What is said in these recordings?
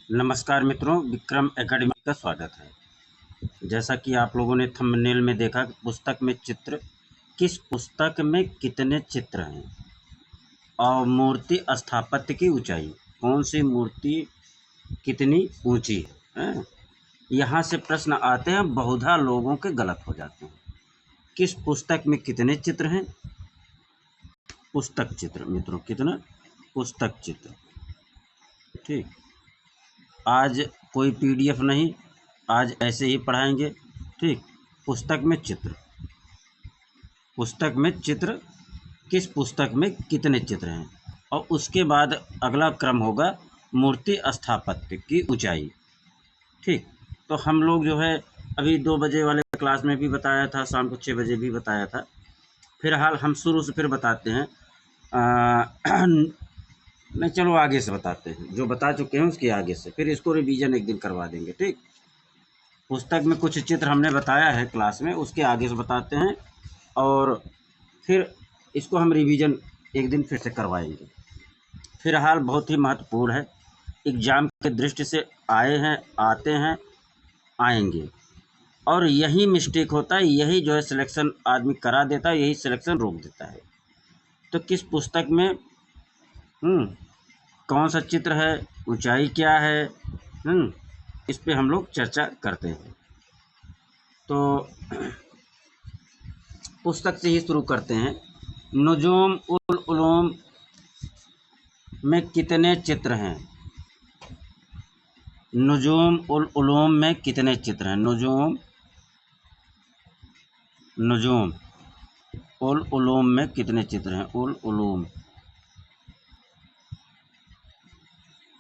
नमस्कार मित्रों, विक्रम एकेडमी का स्वागत है। जैसा कि आप लोगों ने थंबनेल में देखा कि पुस्तक में चित्र, किस पुस्तक में कितने चित्र हैं और मूर्ति स्थापत्य की ऊंचाई, कौन सी मूर्ति कितनी ऊंची है। यहाँ से प्रश्न आते हैं, बहुधा लोगों के गलत हो जाते हैं। किस पुस्तक में कितने चित्र हैं? पुस्तक चित्र मित्रों, कितना? पुस्तक चित्र। ठीक, आज कोई पीडीएफ नहीं, आज ऐसे ही पढ़ाएंगे। ठीक, पुस्तक में चित्र, पुस्तक में चित्र, किस पुस्तक में कितने चित्र हैं, और उसके बाद अगला क्रम होगा मूर्ति स्थापत्य की ऊंचाई। ठीक, तो हम लोग जो है अभी 2 बजे वाले क्लास में भी बताया था, शाम को 6 बजे भी बताया था। फिलहाल हम शुरू से फिर बताते हैं। नहीं, चलो आगे से बताते हैं, जो बता चुके हैं उसके आगे से, फिर इसको रिवीजन एक दिन करवा देंगे। ठीक, पुस्तक में कुछ चित्र हमने बताया है क्लास में, उसके आगे से बताते हैं और फिर इसको हम रिवीजन एक दिन फिर से करवाएंगे। फिलहाल बहुत ही महत्वपूर्ण है, एग्ज़ाम के दृष्टि से आए हैं, आते हैं, आएंगे, और यही मिस्टेक होता है, यही जो है सिलेक्शन आदमी करा देता है, यही सिलेक्शन रोक देता है। तो किस पुस्तक में कौन सा चित्र है, ऊंचाई क्या है, इस पे हम लोग चर्चा करते हैं। तो पुस्तक से ही शुरू करते हैं। नुजूम उल उलूम में कितने चित्र हैं? नुजूम उल उलूम में कितने चित्र हैं? नुजूम उल उलूम में कितने चित्र हैं? उल उलूम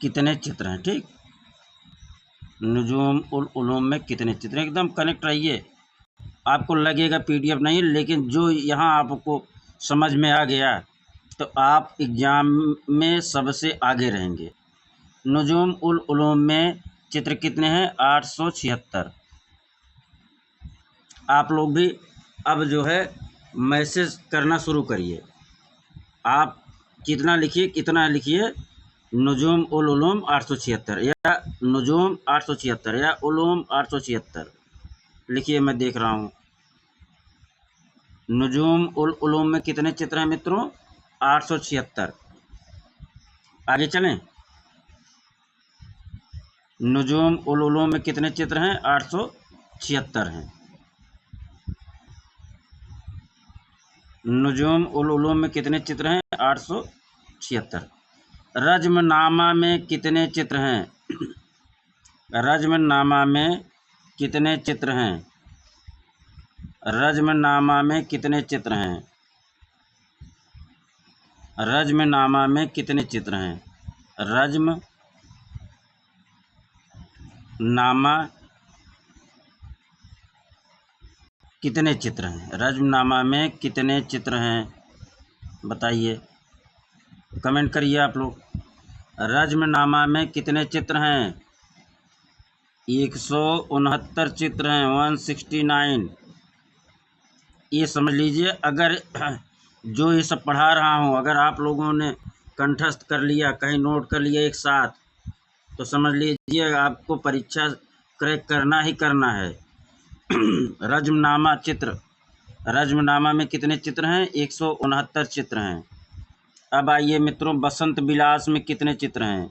कितने चित्र हैं? ठीक, नुजूम उल उलूम में कितने चित्र हैं? एकदम कनेक्ट रहिए। आपको लगेगा पीडीएफ नहीं, लेकिन जो यहाँ आपको समझ में आ गया तो आप एग्ज़ाम में सबसे आगे रहेंगे। नुजूम उल उलूम में चित्र कितने हैं? 876। आप लोग भी अब जो है मैसेज करना शुरू करिए। आप कितना लिखिए, कितना लिखिए, नुजूम उल उलूम 876 या नुजूम 876 या उलूम 876 लिखिए। मैं देख रहा हूँ। नुजूम उल उलूम में कितने चित्र हैं मित्रों? 876। आगे चलें। नुजूम उल उलूम में कितने चित्र हैं? 876 हैं। नुजूम उल उलूम में कितने चित्र हैं? 876। रज्मनामा में कितने चित्र हैं? रज्मनामा में कितने चित्र हैं? रज्मनामा में कितने चित्र हैं? रज्मनामा में कितने चित्र हैं? रज्मनामा कितने चित्र हैं? रज्मनामा में कितने चित्र हैं? बताइए, कमेंट करिए आप लोग। रज्मनामा में कितने चित्र हैं? 169 चित्र हैं, 169। ये समझ लीजिए, अगर जो ये सब पढ़ा रहा हूँ अगर आप लोगों ने कंठस्थ कर लिया, कहीं नोट कर लिया एक साथ, तो समझ लीजिए आपको परीक्षा क्रैक करना ही करना है। रज्मनामा चित्र, रज्मनामा में कितने चित्र हैं? 169 चित्र हैं। अब आइए मित्रों, बसंत विलास में कितने चित्र हैं?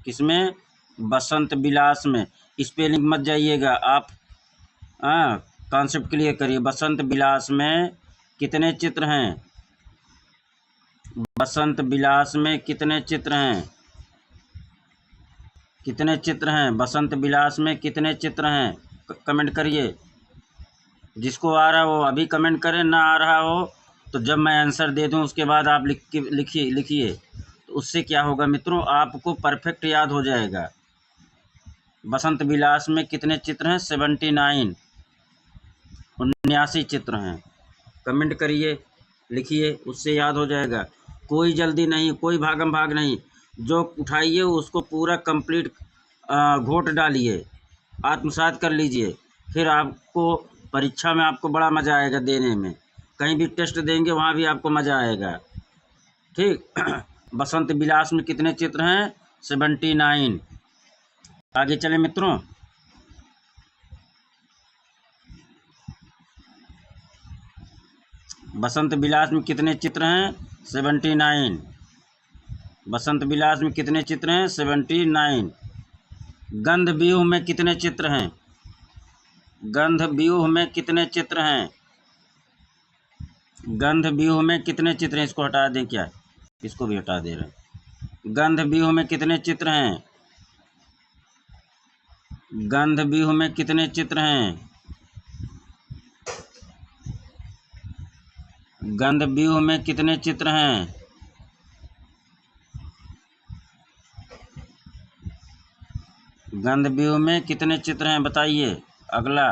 किसमें? बसंत विलास में। स्पेलिंग मत जाइएगा आप, कॉन्सेप्ट क्लियर करिए। बसंत विलास में कितने चित्र हैं? बसंत विलास में कितने चित्र हैं? कितने चित्र हैं? बसंत विलास में कितने चित्र हैं? कमेंट करिए। जिसको आ रहा हो अभी कमेंट करें, ना आ रहा हो तो जब मैं आंसर दे दूं उसके बाद आप लिखिए। तो उससे क्या होगा मित्रों, आपको परफेक्ट याद हो जाएगा। बसंत विलास में कितने चित्र हैं? 79, 79 चित्र हैं। कमेंट करिए, लिखिए, उससे याद हो जाएगा। कोई जल्दी नहीं, कोई भागम भाग नहीं, जो उठाइए उसको पूरा कंप्लीट घोट डालिए, आत्मसात कर लीजिए। फिर आपको परीक्षा में आपको बड़ा मज़ा आएगा देने में। कहीं भी टेस्ट देंगे वहाँ भी आपको मज़ा आएगा। ठीक। बसंत विलास में कितने चित्र हैं? 79। आगे चले मित्रों। बसंत विलास में कितने चित्र हैं? 79। बसंत विलास में कितने चित्र हैं? 79। गंध व्यूह में कितने चित्र हैं? गंध व्यूह में कितने चित्र हैं? गंध व्यूह में कितने चित्र हैं? इसको हटा दें क्या? इसको भी हटा दे रहे हैं। गंध व्यूह में कितने चित्र हैं? गंध व्यूह में कितने चित्र हैं? गंध व्यूह में कितने चित्र हैं? गंध व्यूह में कितने चित्र हैं बताइए। अगला,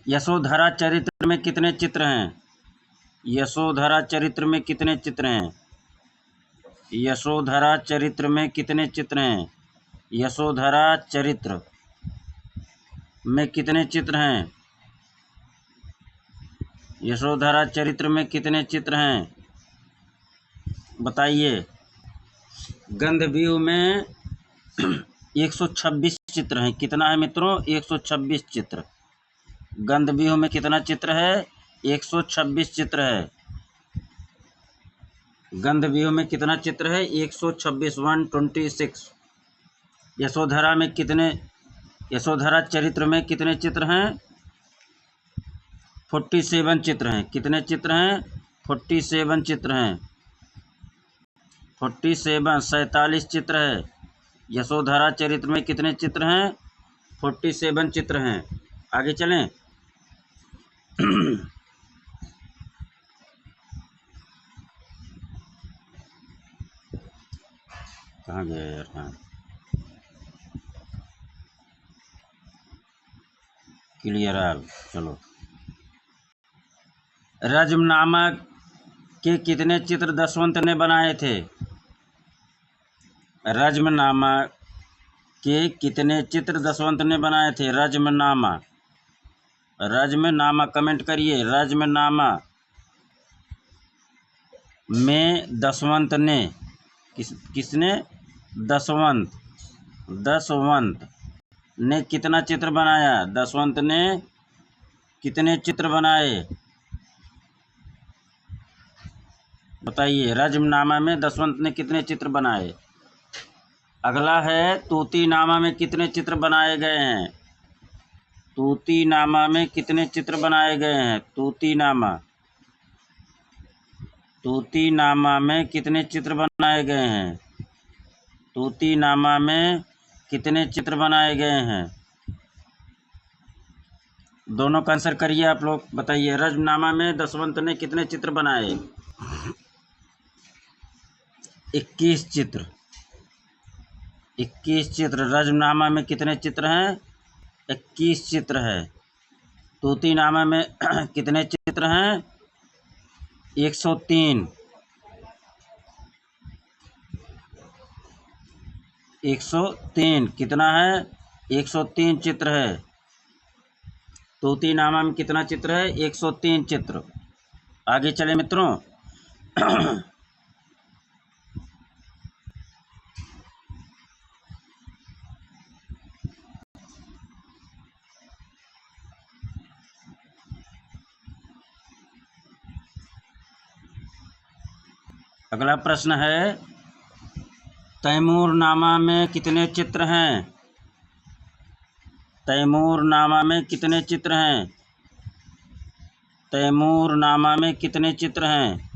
यशोधरा चरित्र में कितने चित्र हैं? यशोधरा चरित्र में कितने चित्र हैं? यशोधरा चरित्र में कितने चित्र हैं? यशोधरा चरित्र में कितने चित्र हैं? यशोधरा चरित्र में कितने चित्र हैं बताइए। गंध व्यूह में 126 चित्र हैं। कितना है मित्रों? 126 चित्र। गंध व्यूह में कितना चित्र है? 126 चित्र है। गंध व्यूह में कितना चित्र है? 126, 126। यशोधरा में कितने, यशोधरा चरित्र में कितने चित्र हैं? 47 चित्र हैं। कितने चित्र हैं? 47 चित्र हैं। 47, 47 चित्र है। यशोधरा चरित्र में कितने चित्र हैं? 47 चित्र हैं। आगे चलें। कहाँ गया यार? हाँ, क्लियर आल। चलो, रज्मनामा के कितने चित्र दशवंत ने बनाए थे? रज्मनामा के कितने चित्र दशवंत ने बनाए थे? रज्मनामा, रज्मनामा कमेंट करिए। रज्मनामा में दशवंत ने, किसने? दशवंत, दशवंत ने कितना चित्र बनाया? दशवंत ने कितने चित्र बनाए बताइए। रज्मनामा में दशवंत ने कितने चित्र बनाए? अगला है, तूतीनामा में कितने चित्र बनाए गए हैं? तूतीनामा में कितने चित्र बनाए गए हैं? तूतीनामा, तूतीनामा में कितने चित्र बनाए गए हैं? तूतीनामा में कितने चित्र बनाए गए हैं? दोनों का आंसर करिए आप लोग, बताइए। रज्मनामा में दशवंत ने कितने चित्र बनाए? 21 चित्र। 21 चित्र। रज्मनामा में कितने चित्र हैं? 21 चित्र है। तूतीनामा में कितने चित्र हैं? 103। 103 कितना है? 103 चित्र है। तूतीनामा में कितना चित्र है? 103 चित्र। आगे चले मित्रों। अगला प्रश्न है, तैमूरनामा में कितने चित्र हैं? तैमूरनामा में कितने चित्र हैं? तैमूरनामा में कितने चित्र हैं?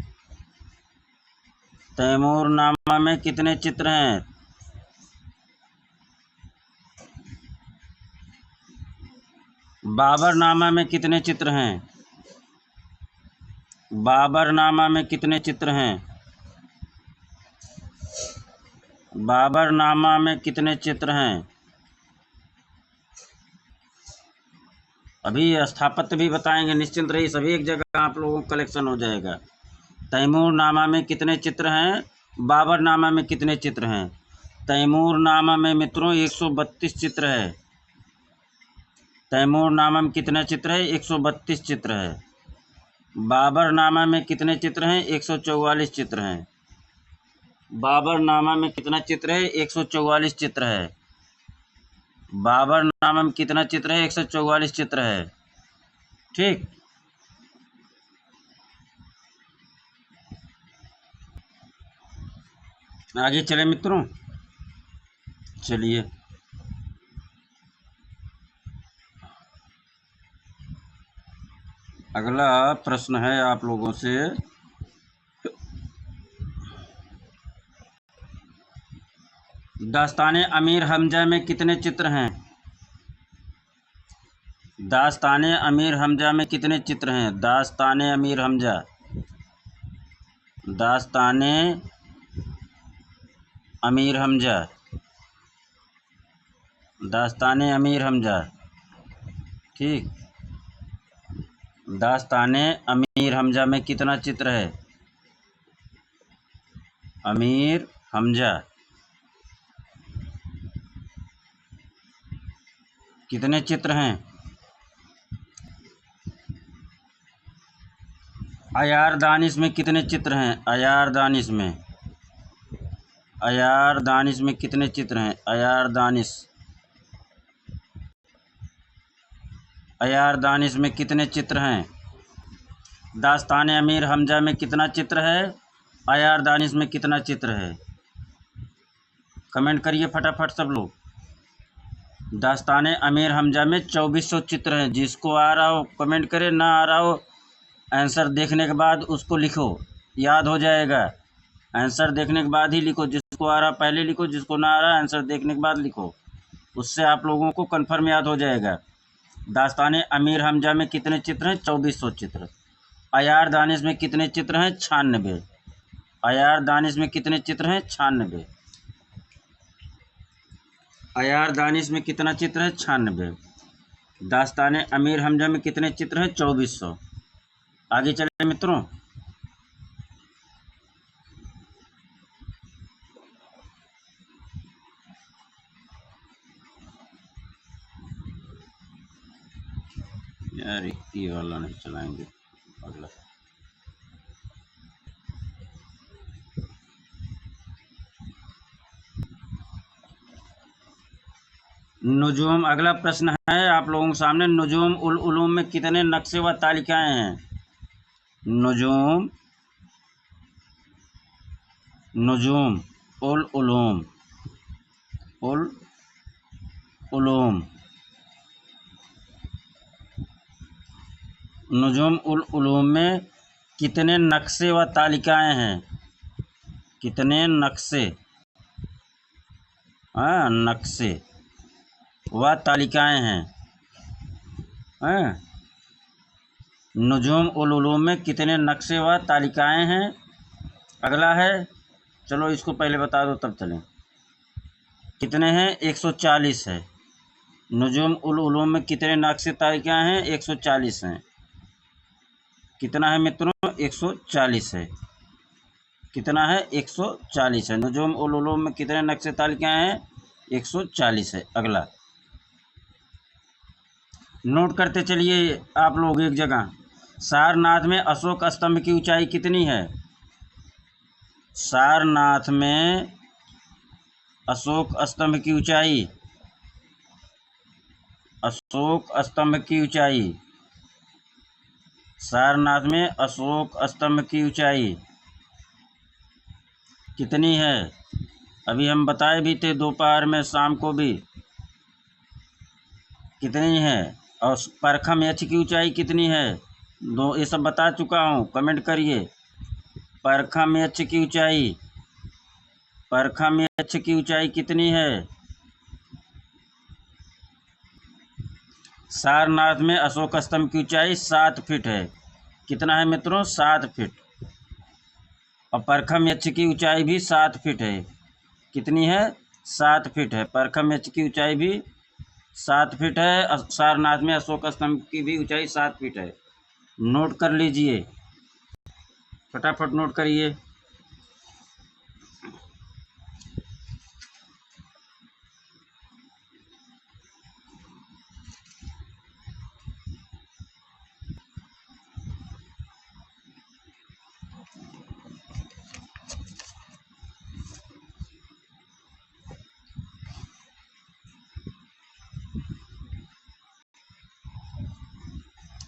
तैमूरनामा में कितने चित्र हैं? बाबरनामा में कितने चित्र हैं? बाबरनामा में कितने चित्र हैं? बाबरनामा में कितने चित्र हैं? अभी स्थापत्य भी बताएंगे, निश्चिंत रहिए, सभी एक जगह आप लोगों को कलेक्शन हो जाएगा। तैमूरनामा में कितने चित्र हैं? बाबरनामा में कितने चित्र हैं? तैमूरनामा में मित्रों 132 चित्र है। तैमूरनामा में कितने चित्र है? 132 चित्र है। बाबरनामा में कितने चित्र हैं? 144 चित्र हैं। बाबरनामा में कितना चित्र है? 144 चित्र है। बाबर नामा में कितना चित्र है? 144 चित्र है। ठीक, आगे चले मित्रों। चलिए, अगला प्रश्न है आप लोगों से। दास्ताने अमीर हमजा में कितने चित्र हैं? दास्ताने अमीर हमजा में कितने चित्र हैं? दास्ताने अमीर हमजा, दास्ताने अमीर हमजा, दास्ताने अमीर हमजा। ठीक, दास्ताने अमीर हमजा में कितना चित्र है? अमीर हमजा कितने चित्र हैं? अयार दानिश में कितने चित्र हैं? अयार दानिश में, अयार दानिश में कितने चित्र हैं? अयार दानिश, अयार दानिश में कितने चित्र हैं? दास्ताने अमीर हमजा में कितना चित्र है? अयार दानिश में कितना चित्र है? कमेंट करिए फटाफट सब लोग। दास्ताने अमीर हमजा में 2400 चित्र हैं। जिसको आ रहा हो कमेंट करे, ना आ रहा हो आंसर देखने के बाद उसको लिखो, याद हो जाएगा। आंसर देखने के बाद ही लिखो, जिसको आ रहा पहले लिखो, जिसको ना आ रहा आंसर देखने के बाद लिखो, उससे आप लोगों को कन्फर्म याद हो जाएगा। दास्ताने अमीर हमजा में कितने चित्र हैं? 2400 चित्र। अयार दानिश में कितने चित्र हैं? 96। अयार दानिश में कितने चित्र हैं? 96। अयार दानिश में कितना चित्र है? 96। दास्ताने अमीर हमजा में कितने चित्र हैं? 2400। आगे चले मित्रों। यार ये वाला नहीं चलाएंगे, अगला। नुजूम, अगला प्रश्न है आप लोगों के सामने। नुजूम उल उलूम में कितने नक्शे व तालिकाएं हैं? नुजूम, नुजूम उल उलूम, उल उलूम, नुजूम उल उलूम में कितने नक्शे व तालिकाएं हैं? कितने नक्शे, हाँ नक्शे व तालिकाएं हैं? हाँ, नुजूम उल उलूम में कितने नक्शे व तालिकाएं हैं? अगला है, चलो इसको पहले बता दो तब चलें। कितने हैं? 140 है। नुजूम उल उलूम में कितने नक्शे तालिकाएं हैं? 140 हैं। कितना है मित्रों? 140 है। कितना है? 140 है। नुजूम उल उलूम में कितने नक्शे तालिकाएं हैं? 140 है। अगला नोट करते चलिए आप लोग एक जगह। सारनाथ में अशोक स्तंभ की ऊंचाई कितनी है? सारनाथ में अशोक स्तंभ की ऊंचाई, अशोक स्तंभ की ऊंचाई, सारनाथ में अशोक स्तंभ की ऊंचाई कितनी है? अभी हम बताए भी थे दोपहर में, शाम को भी। कितनी है? और परखम एच की ऊंचाई कितनी है? दो, ये सब बता चुका हूँ, कमेंट करिए। परखम एच की ऊंचाई, परखम एच की ऊंचाई कितनी है? सारनाथ में अशोक स्तंभ की ऊंचाई 7 फीट है। कितना है मित्रों? 7 फीट। और परखम एच की ऊंचाई भी 7 फीट है। कितनी है? 7 फीट है। परखम एच की ऊंचाई भी 7 फीट है। सारनाथ में अशोक स्तंभ की भी ऊंचाई 7 फीट है। नोट कर लीजिए, फटाफट नोट करिए।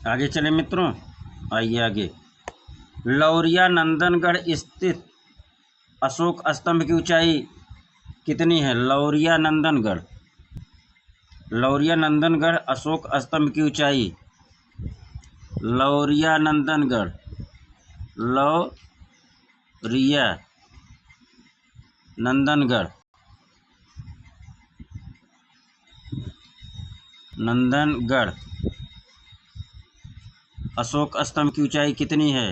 आगे चले मित्रों, आइए आगे। लौरिया नंदनगढ़ स्थित अशोक स्तंभ की ऊंचाई कितनी है? लौरिया नंदनगढ़ अशोक स्तंभ की ऊंचाई, लौरिया नंदनगढ़ अशोक स्तंभ की ऊंचाई कितनी है?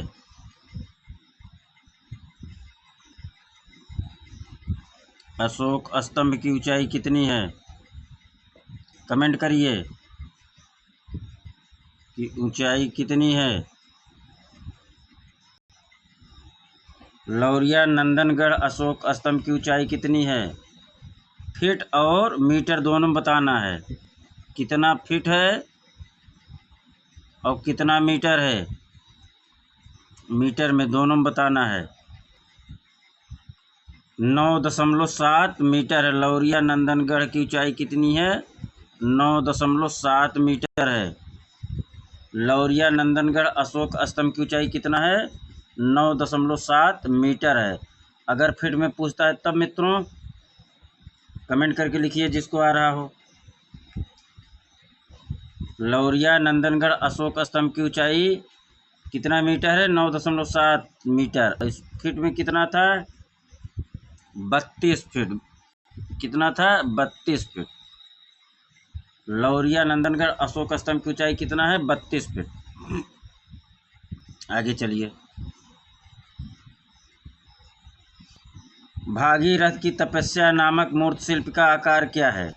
अशोक स्तंभ की ऊंचाई कितनी है? कमेंट करिए कि ऊंचाई कितनी है। लौरिया नंदनगढ़ अशोक स्तंभ की ऊंचाई कितनी है? फीट और मीटर दोनों बताना है। कितना फीट है और कितना मीटर है, मीटर में दोनों बताना है। 9.7 मीटर है। लौरिया नंदनगढ़ की ऊंचाई कितनी है? 9.7 मीटर है। लौरिया नंदनगढ़ अशोक स्तंभ की ऊंचाई कितना है? 9.7 मीटर है। अगर फीट में पूछता है तब मित्रों कमेंट करके लिखिए जिसको आ रहा हो। लौरिया नंदनगढ़ अशोक स्तंभ की ऊंचाई कितना मीटर है? 9.7 मीटर। इस फीट में कितना था? 32 फीट। कितना था? 32 फीट। लौरिया नंदनगढ़ अशोक स्तंभ की ऊंचाई कितना है? 32 फीट। आगे चलिए। भागीरथ की तपस्या नामक मूर्ति शिल्प का आकार क्या है?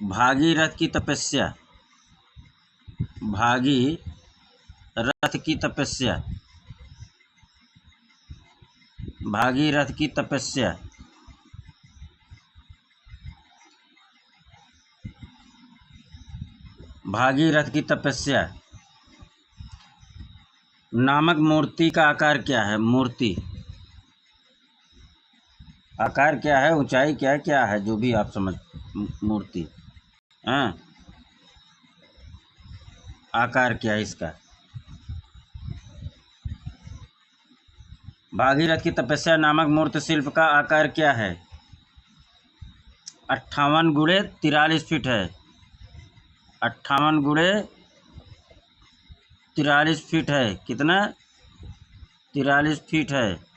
भागीरथ की तपस्या, भागीरथ की तपस्या, भागीरथ की तपस्या भागीरथ की तपस्या नामक मूर्ति का आकार क्या है? मूर्ति आकार क्या है, ऊंचाई क्या है, जो भी आप समझ। मूर्ति हाँ, आकार क्या है इसका? भागीरथ की तपस्या नामक मूर्ति शिल्प का आकार क्या है? 58 गुणे 43 फीट है। 58 गुणे 43 फीट है। कितना? 43 फीट है।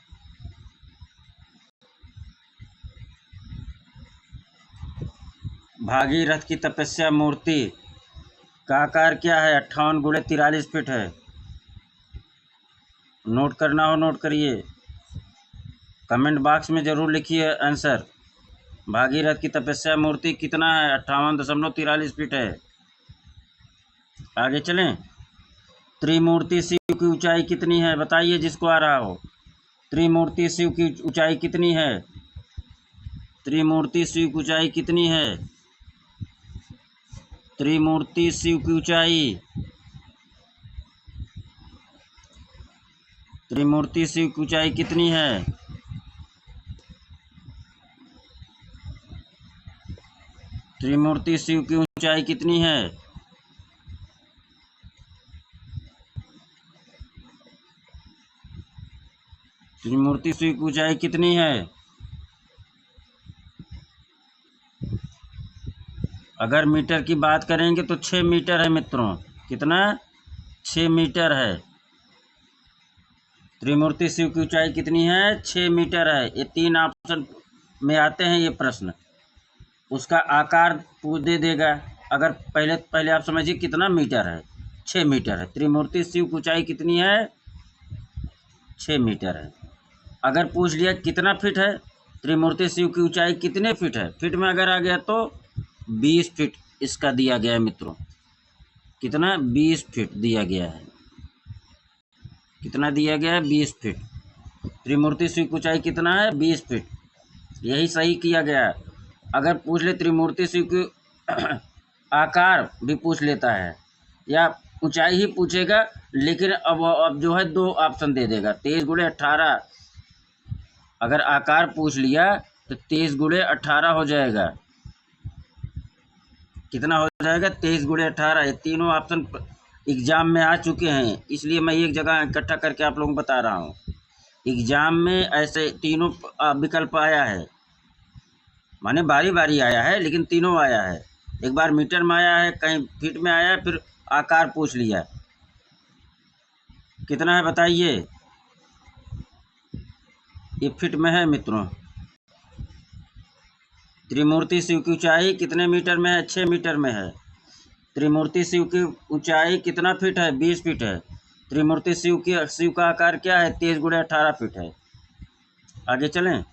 भागीरथ की तपस्या मूर्ति का आकार क्या है? 58 गुणे 43 फीट है। नोट करना हो नोट करिए, कमेंट बॉक्स में जरूर लिखिए आंसर। भागीरथ की तपस्या मूर्ति कितना है? 58.43 फीट है। आगे चलें। त्रिमूर्ति शिव की ऊंचाई कितनी है? बताइए जिसको आ रहा हो। त्रिमूर्ति शिव की ऊंचाई कितनी है? त्रिमूर्ति शिव की ऊंचाई कितनी है? त्रिमूर्ति शिव की ऊंचाई, त्रिमूर्ति शिव की ऊंचाई कितनी है? त्रिमूर्ति शिव की ऊंचाई कितनी है? त्रिमूर्ति शिव की ऊंचाई कितनी है? अगर मीटर की बात करेंगे तो 6 मीटर है मित्रों। कितना? 6 मीटर है। त्रिमूर्ति शिव की ऊंचाई कितनी है? 6 मीटर है। ये 3 ऑप्शन में आते हैं ये प्रश्न। उसका आकार दे देगा। अगर पहले आप समझिए कितना मीटर है। 6 मीटर है। त्रिमूर्ति शिव की ऊंचाई कितनी है? 6 मीटर है। अगर पूछ लिया कितना फीट है, त्रिमूर्ति शिव की ऊंचाई कितने फीट है, फीट में अगर आ गया तो 20 फीट इसका दिया गया है मित्रों। कितना? 20 फीट दिया गया है। कितना दिया गया है? 20 फीट। त्रिमूर्ति शिव की ऊंचाई कितना है? 20 फीट। यही सही किया गया है। अगर पूछ ले त्रिमूर्ति शिव की आकार भी पूछ लेता है या ऊंचाई ही पूछेगा, लेकिन अब जो है 2 ऑप्शन दे देगा। 23 गुणे 18। अगर आकार पूछ लिया तो 23 गुणे 18 हो जाएगा। कितना हो जाएगा? 23 × 18। ये तीनों ऑप्शन एग्जाम में आ चुके हैं, इसलिए मैं एक जगह इकट्ठा करके आप लोगों को बता रहा हूँ। एग्जाम में ऐसे तीनों विकल्प आया है, माने बारी बारी आया है, लेकिन तीनों आया है। एक बार मीटर में आया है, कहीं फीट में आया है, फिर आकार पूछ लिया। कितना है बताइए? ये फीट में है मित्रों। त्रिमूर्ति शिव की ऊंचाई कितने मीटर में है? 6 मीटर में है। त्रिमूर्ति शिव की ऊंचाई कितना फीट है? 20 फीट है। त्रिमूर्ति शिव का आकार क्या है? 23 × 18 फीट है। आगे चलें।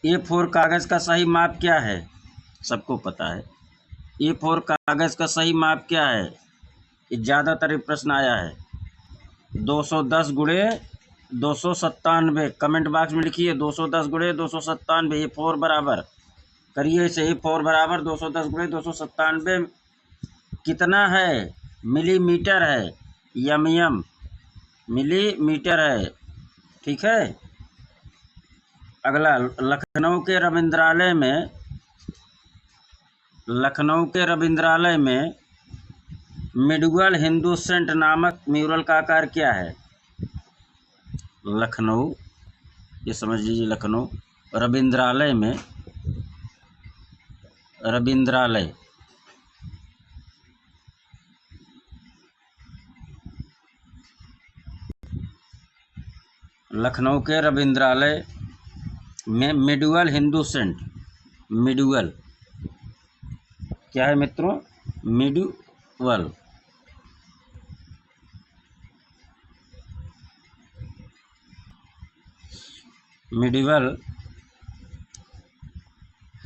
A4 कागज का सही माप क्या है? सबको पता है। A4 कागज का सही माप क्या है? ये ज़्यादातर प्रश्न आया है। 210 × 297। कमेंट बॉक्स में लिखिए 210 × 297। A4 बराबर करिए इसे। A4 बराबर 210 × 297 कितना है? मिलीमीटर है। यम मिलीमीटर है। ठीक है। अगला, लखनऊ के रविंद्रालय में मिडुअल हिंदुसेंट नामक म्यूरल का आकार क्या है? लखनऊ, ये समझ लीजिए, लखनऊ रविंद्रालय में, रविंद्रालय लखनऊ के रविंद्रालय में मिडुअल हिंदुसेंट, मिडुअल क्या है मित्रों? मिडुअल मिडुअल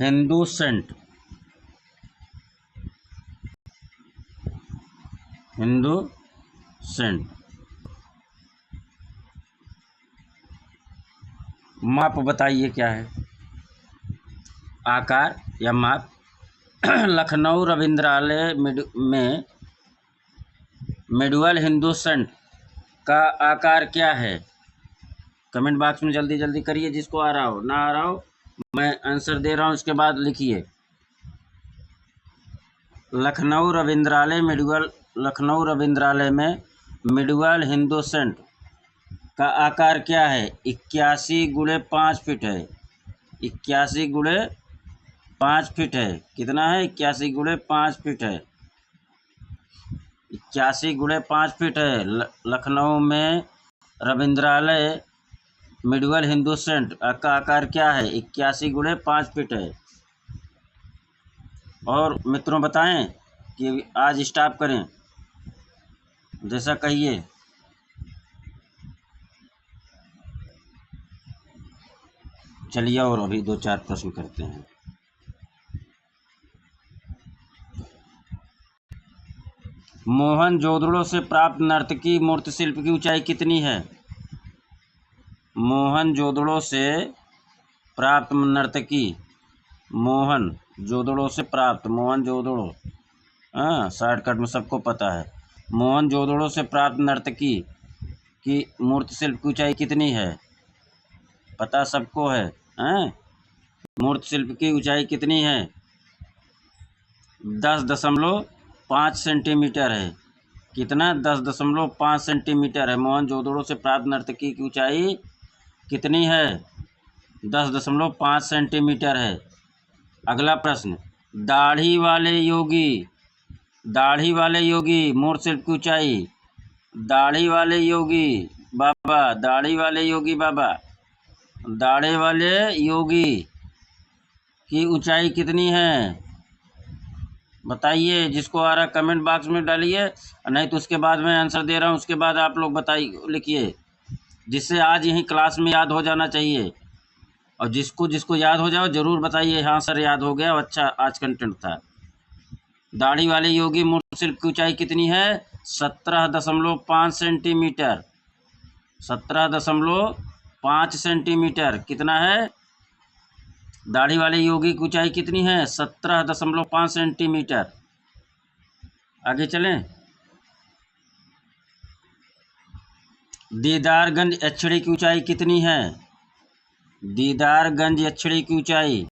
हिंदुसेंट, हिंदुसेंट। माप बताइए क्या है? आकार या माप। लखनऊ रविंद्रालय में मिडुअल हिंदुसेंट का आकार क्या है? कमेंट बॉक्स में जल्दी जल्दी करिए, जिसको आ रहा हो, ना आ रहा हो मैं आंसर दे रहा हूँ, उसके बाद लिखिए। लखनऊ रविंद्रालय में मिडुअल हिंदुसेंट का आकार क्या है? 81 × 5 फीट है। 81 × 5 फीट है। कितना है? 81 × 5 फीट है। 81 × 5 फीट है। लखनऊ में रविंद्रालय मिडुअल हिंदुसेंट का आकार क्या है? 81 × 5 फीट है। और मित्रों बताएं कि आज स्टॉप करें, जैसा कहिए। चलिए और अभी 2-4 प्रश्न करते हैं। मोहनजोदड़ो से प्राप्त नर्तकी मूर्ति शिल्प की ऊंचाई कितनी है? मोहनजोदड़ो से प्राप्त नर्तकी, मोहनजोदड़ो से प्राप्त, मोहनजोदड़ो, हाँ शॉर्टकट में सबको पता है। मोहनजोदड़ो से प्राप्त नर्तकी की मूर्ति शिल्प की ऊंचाई कितनी है? पता सबको है, हैं? मूर्ति शिल्प की ऊंचाई कितनी है? 10.5 सेंटीमीटर है। कितना? 10.5 सेंटीमीटर है। मोहनजोदड़ो से प्राप्त नर्तकी की ऊंचाई कितनी है? 10.5 सेंटीमीटर है। अगला प्रश्न, दाढ़ी वाले योगी मूर्ति शिल्प की ऊंचाई, दाढ़ी वाले योगी बाबा दाढ़ी वाले योगी की ऊंचाई कितनी है? बताइए, जिसको आ रहा कमेंट बॉक्स में डालिए, नहीं तो उसके बाद मैं आंसर दे रहा हूँ, उसके बाद आप लोग बताइए, लिखिए, जिससे आज यही क्लास में याद हो जाना चाहिए। और जिसको जिसको याद हो जाओ जरूर बताइए, हाँ सर याद हो गया, अच्छा आज कंटेंट था। दाढ़ी वाले योगी मूर्ति शिल्प की ऊंचाई कितनी है? 17.5 सेंटीमीटर। 17.5 सेंटीमीटर। कितना है? दाढ़ी वाले योगी की ऊंचाई कितनी है? 17.5 सेंटीमीटर। आगे चलें। दीदारगंज एचड़ी की ऊंचाई कितनी है? दीदारगंज यक्षिणी की ऊंचाई,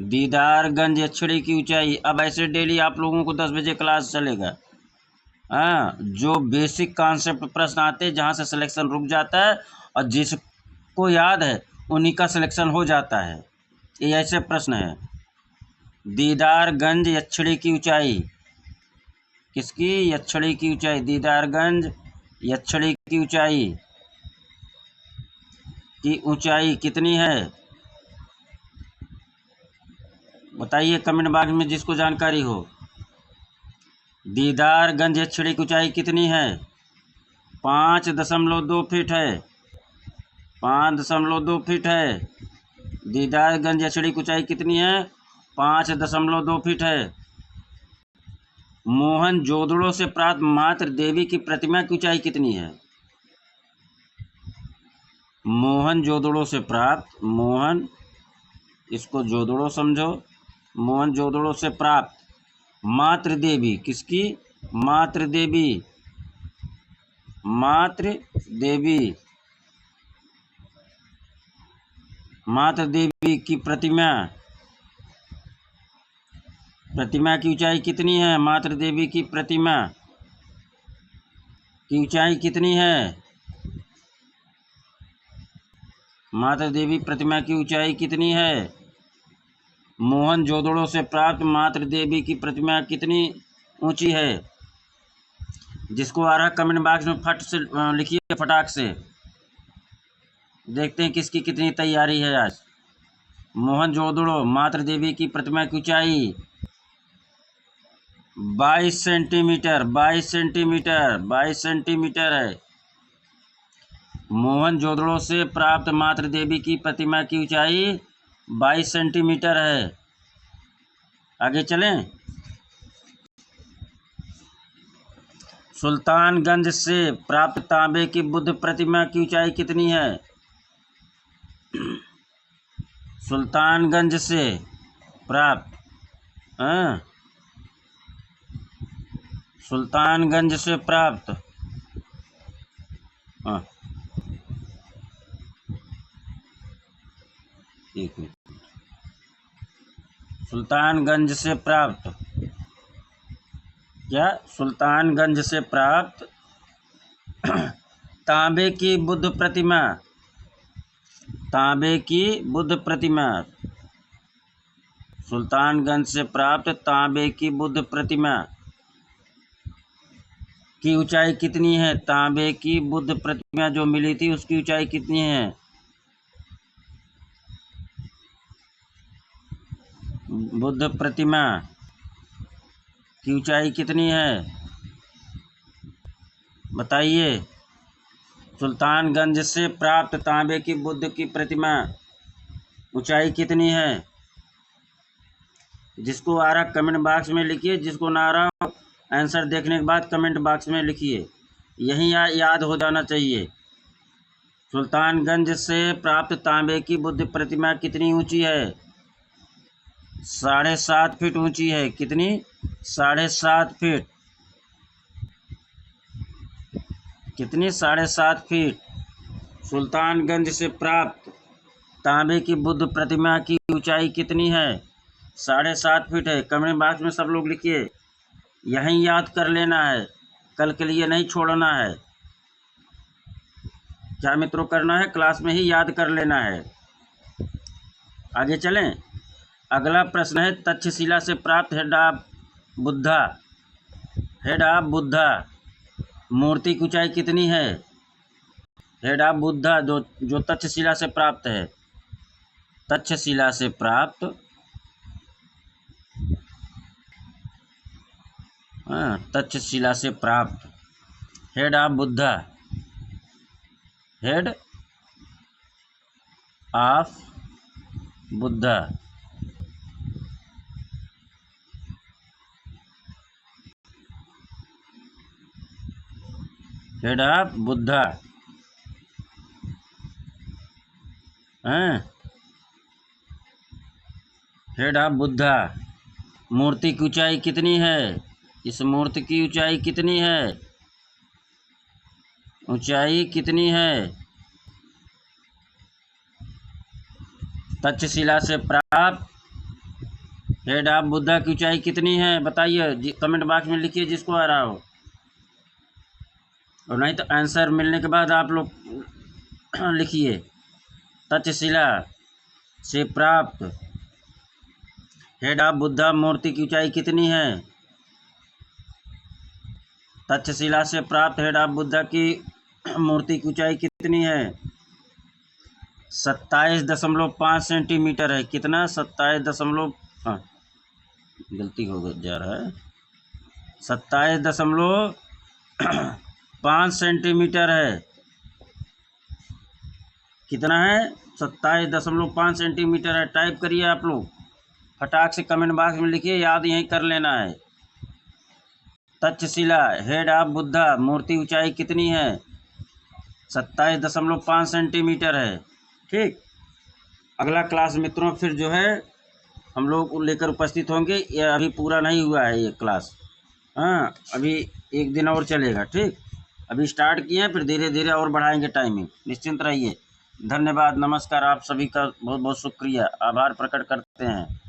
दीदारगंज यक्षिणी की ऊंचाई। अब ऐसे डेली आप लोगों को 10 बजे क्लास चलेगा। हाँ, जो बेसिक कॉन्सेप्ट प्रश्न आते हैं जहाँ से सिलेक्शन रुक जाता है और जिसको याद है उन्हीं का सिलेक्शन हो जाता है, ये ऐसे प्रश्न है। दीदारगंज यक्षिणी की ऊंचाई, किसकी? यक्षिणी की ऊंचाई। दीदारगंज यक्षिणी की ऊंचाई कितनी है? बताइए कमेंट बॉक्स में जिसको जानकारी हो। दीदारगंज यक्षिणी की ऊंचाई कितनी है? 5.2 फीट है। 5.2 फीट है। दीदारगंज यक्षिणी की ऊंचाई कितनी है? 5.2 फीट है। मोहनजोदड़ो से प्राप्त मातृ देवी की प्रतिमा की ऊंचाई कितनी है? मोहनजोदड़ो से प्राप्त, इसको जोदड़ो समझो, मोहनजोदड़ो से प्राप्त मातृ देवी, किसकी? मातृ देवी, मातृ देवी, मातृ देवी की प्रतिमा की ऊंचाई कितनी है? मातृ देवी की प्रतिमा की ऊंचाई कितनी है? मातृ देवी प्रतिमा की ऊंचाई कितनी है? मोहनजोदड़ो से प्राप्त मातृ देवी की प्रतिमा कितनी ऊंची है? जिसको आ रहा कमेंट बॉक्स में फट से लिखिए, फटाक से। देखते हैं किसकी कितनी तैयारी है आज। मोहनजोदड़ो मातृ देवी की प्रतिमा की ऊंचाई 22 सेंटीमीटर, 22 सेंटीमीटर, 22 सेंटीमीटर है। मोहनजोदड़ो से प्राप्त मातृ देवी की प्रतिमा की ऊंचाई 22 सेंटीमीटर है। आगे चलें। सुल्तानगंज से प्राप्त तांबे की बुद्ध प्रतिमा की ऊंचाई कितनी है? सुल्तानगंज से प्राप्त, सुल्तानगंज से प्राप्त, एक मिनट, सुल्तानगंज से प्राप्त क्या? सुल्तानगंज से प्राप्त तांबे की बुद्ध प्रतिमा, तांबे की बुद्ध प्रतिमा, सुल्तानगंज से प्राप्त तांबे की बुद्ध प्रतिमा की ऊंचाई कितनी है? तांबे की बुद्ध प्रतिमा जो मिली थी उसकी ऊंचाई कितनी है? बुद्ध प्रतिमा की ऊंचाई कितनी है? बताइए। सुल्तानगंज से प्राप्त तांबे की बुद्ध की प्रतिमा ऊंचाई कितनी है? जिसको आ रहा कमेंट बॉक्स में लिखिए, जिसको ना आ रहा आंसर देखने के बाद कमेंट बॉक्स में लिखिए। यही याद हो जाना चाहिए। सुल्तानगंज से प्राप्त तांबे की बुद्ध प्रतिमा कितनी ऊंची है? 7.5 फीट ऊंची है। कितनी? 7.5 फीट। कितनी? 7.5 फीट। सुल्तानगंज से प्राप्त तांबे की बुद्ध प्रतिमा की ऊंचाई कितनी है? 7.5 फीट है। कमेंट बॉक्स में सब लोग लिखिए। यहीं याद कर लेना है, कल के लिए नहीं छोड़ना है। क्या मित्रों करना है? क्लास में ही याद कर लेना है। आगे चलें। अगला प्रश्न है तक्षशिला से प्राप्त head of Buddha, head of Buddha मूर्ति की ऊंचाई कितनी है? हेड ऑफ बुद्धा जो तक्षशिला से प्राप्त है, तक्षशिला से प्राप्त, तक्षशिला से प्राप्त head of Buddha, head of Buddha head of Buddha head of Buddha मूर्ति की ऊंचाई कितनी है? इस मूर्ति की ऊंचाई कितनी है? ऊंचाई कितनी है? तक्षशिला से प्राप्त हेड ऑफ बुद्धा की ऊंचाई कितनी है बताइए, कमेंट बॉक्स में लिखिए जिसको आ रहा हो, और नहीं तो आंसर मिलने के बाद आप लोग लिखिए। तक्षशिला से प्राप्त हेड ऑफ बुद्धा मूर्ति की ऊंचाई कितनी है? तक्षशिला से प्राप्त हेड ऑफ बुद्धा की मूर्ति की ऊंचाई कितनी है? 27.5 सेंटीमीटर है। कितना? 27 हाँ गलती हो जा रहा है, 27.5 सेंटीमीटर है। कितना है? 27.5 सेंटीमीटर है। टाइप करिए आप लोग, फटाक से कमेंट बॉक्स में लिखिए, याद यहीं कर लेना है। तक्षशिला हेड ऑफ बुद्धा मूर्ति ऊंचाई कितनी है? 27.5 सेंटीमीटर है। ठीक, अगला क्लास मित्रों फिर जो है हम लोग लेकर उपस्थित होंगे। ये अभी पूरा नहीं हुआ है ये क्लास, हाँ अभी एक दिन और चलेगा। ठीक, अभी स्टार्ट किए हैं, फिर धीरे धीरे और बढ़ाएंगे टाइमिंग। निश्चिंत रहिए। धन्यवाद, नमस्कार। आप सभी का बहुत बहुत शुक्रिया, आभार प्रकट करते हैं।